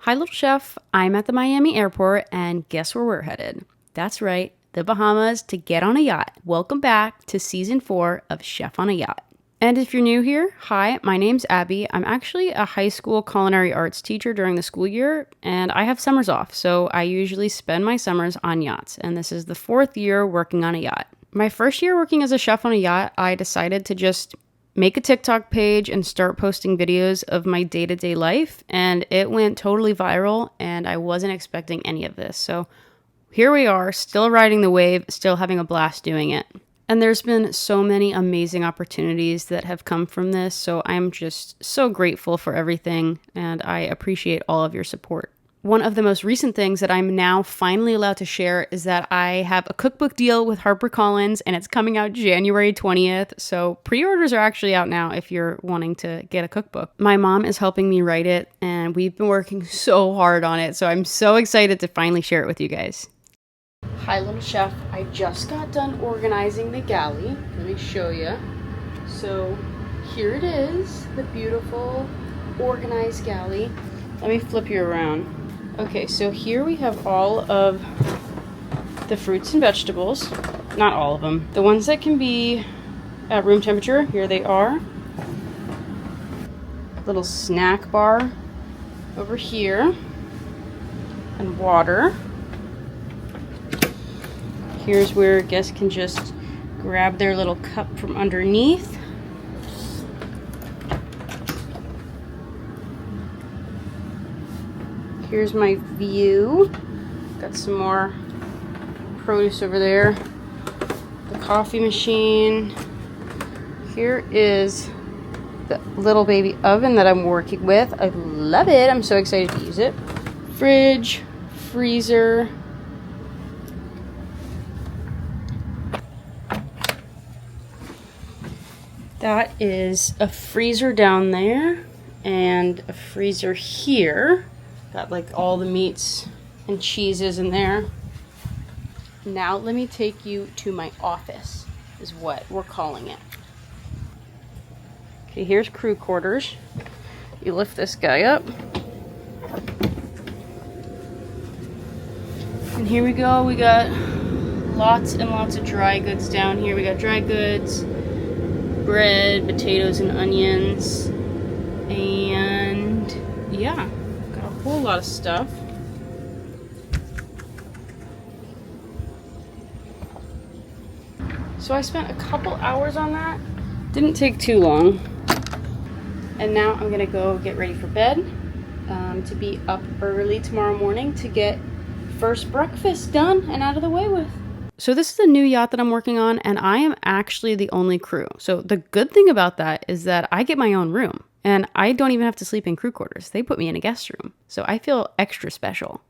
Hi, little chef. I'm at the Miami airport, and guess where we're headed? That's right, the Bahamas to get on a yacht. Welcome back to season 4 of Chef on a Yacht. And if you're new here, hi, my name's Abby. I'm actually a high school culinary arts teacher during the school year, and I have summers off, so I usually spend my summers on yachts, and this is the 4th year working on a yacht. My first year working as a chef on a yacht, I decided to just make a TikTok page and start posting videos of my day-to-day life, and it went totally viral, and I wasn't expecting any of this. So here we are, still riding the wave, still having a blast doing it. And there's been so many amazing opportunities that have come from this, so I'm just so grateful for everything, and I appreciate all of your support. One of the most recent things that I'm now finally allowed to share is that I have a cookbook deal with HarperCollins, and it's coming out January 20th. So pre-orders are actually out now if you're wanting to get a cookbook. My mom is helping me write it, and we've been working so hard on it. So I'm so excited to finally share it with you guys. Hi, little chef. I just got done organizing the galley. Let me show you. So here it is, the beautiful organized galley. Let me flip you around. Okay, so here we have all of the fruits and vegetables. Not all of them. The ones that can be at room temperature, here they are. Little snack bar over here. And water. Here's where guests can just grab their little cup from underneath. Here's my view. Got some more produce over there. The coffee machine. Here is the little baby oven that I'm working with. I love it. I'm so excited to use it. Fridge, freezer. That is a freezer down there and a freezer here. Got like all the meats and cheeses in there. Now let me take you to my office, is what we're calling it. Okay, here's crew quarters. You lift this guy up. And here we go. We got lots and lots of dry goods down here. We got dry goods, bread, potatoes, and onions. And yeah. A whole lot of stuff. So I spent a couple hours on that. Didn't take too long. And now I'm gonna go get ready for bed to be up early tomorrow morning to get first breakfast done and out of the way with. So this is a new yacht that I'm working on, and I am actually the only crew. So the good thing about that is that I get my own room. And I don't even have to sleep in crew quarters. They put me in a guest room. So I feel extra special.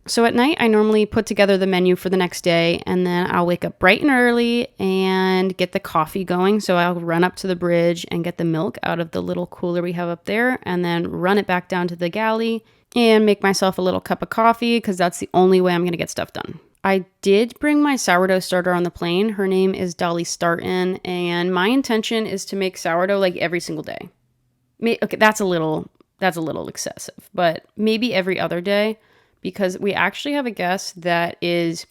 So at night, I normally put together the menu for the next day. And then I'll wake up bright and early and get the coffee going. So I'll run up to the bridge and get the milk out of the little cooler we have up there. And then run it back down to the galley and make myself a little cup of coffee, because that's the only way I'm going to get stuff done. I did bring my sourdough starter on the plane. Her name is Dolly Startin. And my intention is to make sourdough like every single day. Okay, that's a little excessive, but maybe every other day, because we actually have a guest that is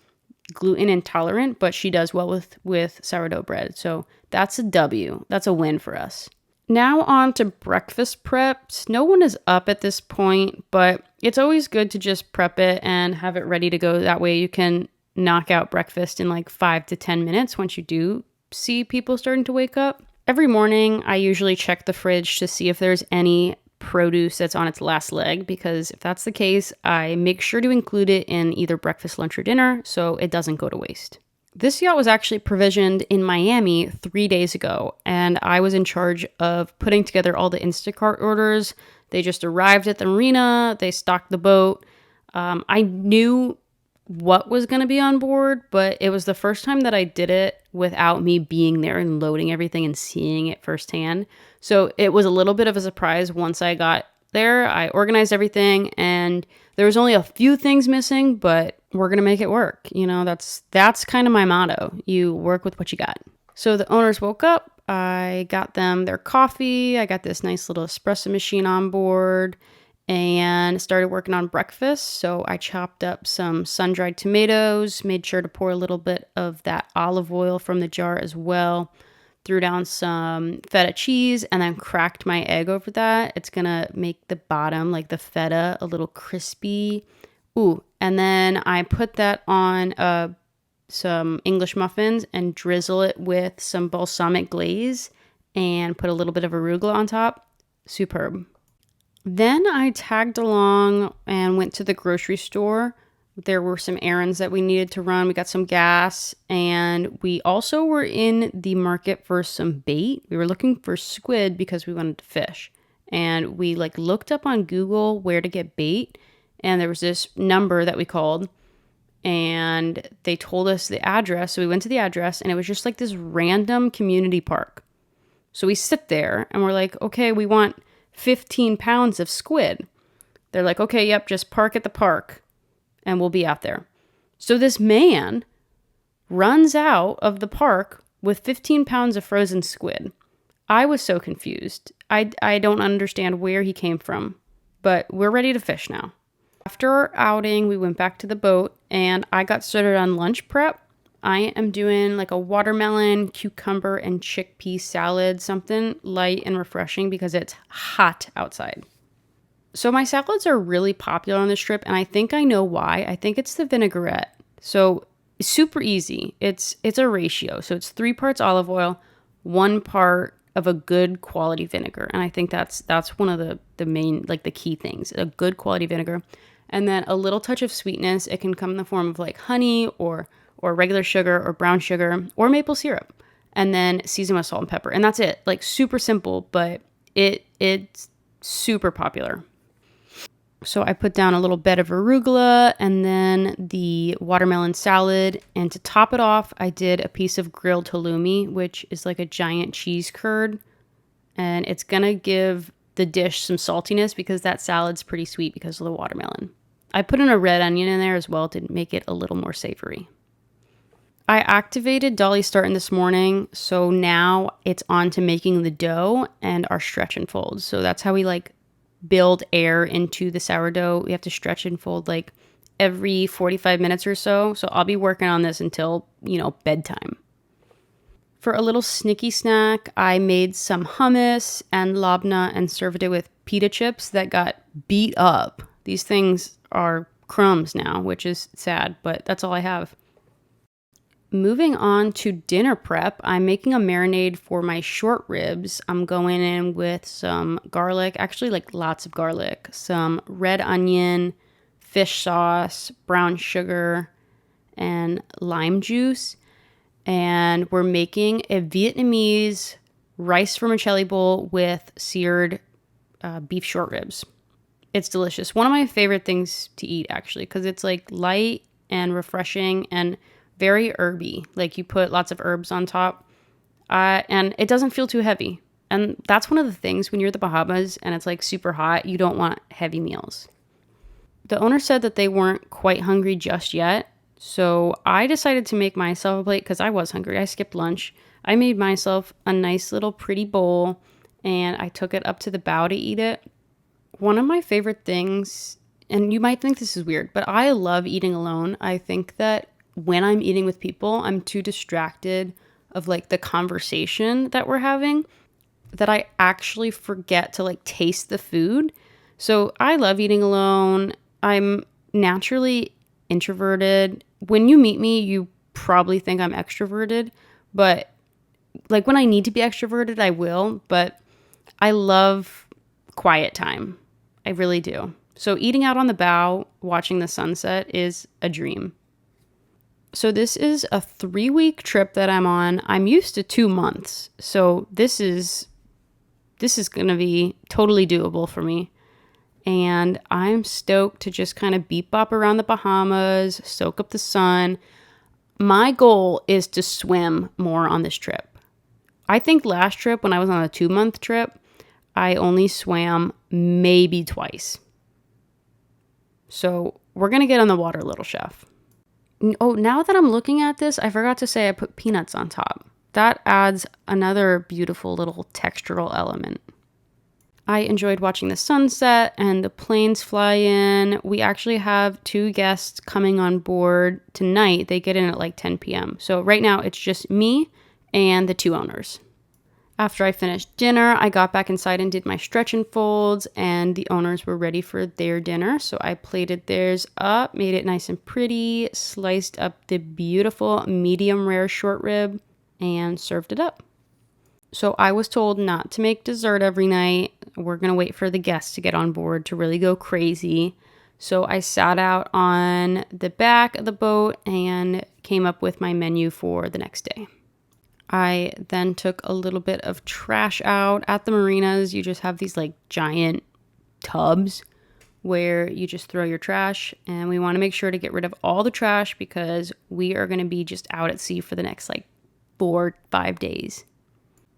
gluten intolerant, but she does well with sourdough bread. So that's a W. That's a win for us. Now on to breakfast preps. No one is up at this point, but it's always good to just prep it and have it ready to go. That way you can knock out breakfast in like 5 to 10 minutes once you do see people starting to wake up. Every morning, I usually check the fridge to see if there's any produce that's on its last leg, because if that's the case, I make sure to include it in either breakfast, lunch, or dinner so it doesn't go to waste. This yacht was actually provisioned in Miami 3 days ago, and I was in charge of putting together all the Instacart orders. They just arrived at the marina, they stocked the boat. I knew what was going to be on board, but it was the first time that I did it without me being there and loading everything and seeing it firsthand. So it was a little bit of a surprise once I got there. I organized everything, and there was only a few things missing, but we're going to make it work. You know, that's kind of my motto. You work with what you got. So the owners woke up. I got them their coffee. I got this nice little espresso machine on board. and started working on breakfast. So I chopped up some sun-dried tomatoes, made sure to pour a little bit of that olive oil from the jar as well, threw down some feta cheese, and then cracked my egg over that. It's gonna make the bottom, like the feta, a little crispy. Ooh, and then I put that on some English muffins and drizzle it with some balsamic glaze and put a little bit of arugula on top. Superb. Then I tagged along and went to the grocery store. There were some errands that we needed to run. We got some gas, and we also were in the market for some bait. We were looking for squid because we wanted to fish. And we looked up on Google where to get bait, and there was this number that we called, and they told us the address. So we went to the address, and it was just like this random community park. So we sit there and we're like, okay, we want 15 pounds of squid. They're like, okay, yep, just park at the park and we'll be out there. So this man runs out of the park with 15 pounds of frozen squid. I was so confused. I don't understand where he came from, but we're ready to fish now. After our outing, we went back to the boat and I got started on lunch prep. I am doing like a watermelon, cucumber, and chickpea salad, something light and refreshing because it's hot outside. So my salads are really popular on this trip, and I think I know why. I think it's the vinaigrette. So it's super easy. It's a ratio. So it's 3 parts olive oil, 1 part of a good quality vinegar. And I think that's one of the main, like the key things, a good quality vinegar. And then a little touch of sweetness. It can come in the form of like honey or regular sugar or brown sugar or maple syrup, and then season with salt and pepper. And that's it. Like super simple, but it's super popular. So I put down a little bed of arugula and then the watermelon salad. And to top it off, I did a piece of grilled halloumi, which is like a giant cheese curd. And it's going to give the dish some saltiness because that salad's pretty sweet because of the watermelon. I put in a red onion in there as well to make it a little more savory. I activated Dolly Startin this morning, so now it's on to making the dough and our stretch and folds. So that's how we build air into the sourdough. We have to stretch and fold every 45 minutes or so. So I'll be working on this until, bedtime. For a little sneaky snack, I made some hummus and labneh and served it with pita chips that got beat up. These things are crumbs now, which is sad, but that's all I have. Moving on to dinner prep, I'm making a marinade for my short ribs. I'm going in with some garlic, actually lots of garlic, some red onion, fish sauce, brown sugar, and lime juice. And we're making a Vietnamese rice vermicelli bowl with seared beef short ribs. It's delicious. One of my favorite things to eat, actually, because it's light and refreshing and very herby. You put lots of herbs on top, and it doesn't feel too heavy. And that's one of the things when you're at the Bahamas and it's super hot, you don't want heavy meals. The owner said that they weren't quite hungry just yet, so I decided to make myself a plate because I was hungry. I skipped lunch. I made myself a nice little pretty bowl, and I took it up to the bow to eat it. One of my favorite things, and you might think this is weird, but I love eating alone. I think that when I'm eating with people, I'm too distracted of the conversation that we're having that I actually forget to taste the food. So I love eating alone. I'm naturally introverted. When you meet me, you probably think I'm extroverted, but when I need to be extroverted, I will, but I love quiet time. I really do. So eating out on the bow, watching the sunset is a dream. So this is a 3-week trip that I'm on. I'm used to 2 months. So this is going to be totally doable for me. And I'm stoked to just kind of beep bop around the Bahamas, soak up the sun. My goal is to swim more on this trip. I think last trip when I was on a 2-month trip, I only swam maybe twice. So we're going to get on the water, little chef. Oh, now that I'm looking at this, I forgot to say I put peanuts on top. That adds another beautiful little textural element. I enjoyed watching the sunset and the planes fly in. We actually have 2 guests coming on board tonight. They get in at like 10 p.m. So right now it's just me and the 2 owners. After I finished dinner, I got back inside and did my stretch and folds, and the owners were ready for their dinner. So I plated theirs up, made it nice and pretty, sliced up the beautiful medium rare short rib, and served it up. So I was told not to make dessert every night. We're going to wait for the guests to get on board to really go crazy. So I sat out on the back of the boat and came up with my menu for the next day. I then took a little bit of trash out. At the marinas, you just have these like giant tubs where you just throw your trash, and we want to make sure to get rid of all the trash because we are going to be just out at sea for the next like 4-5 days.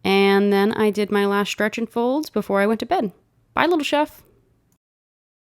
And then I did my last stretch and folds before I went to bed. Bye, little chef.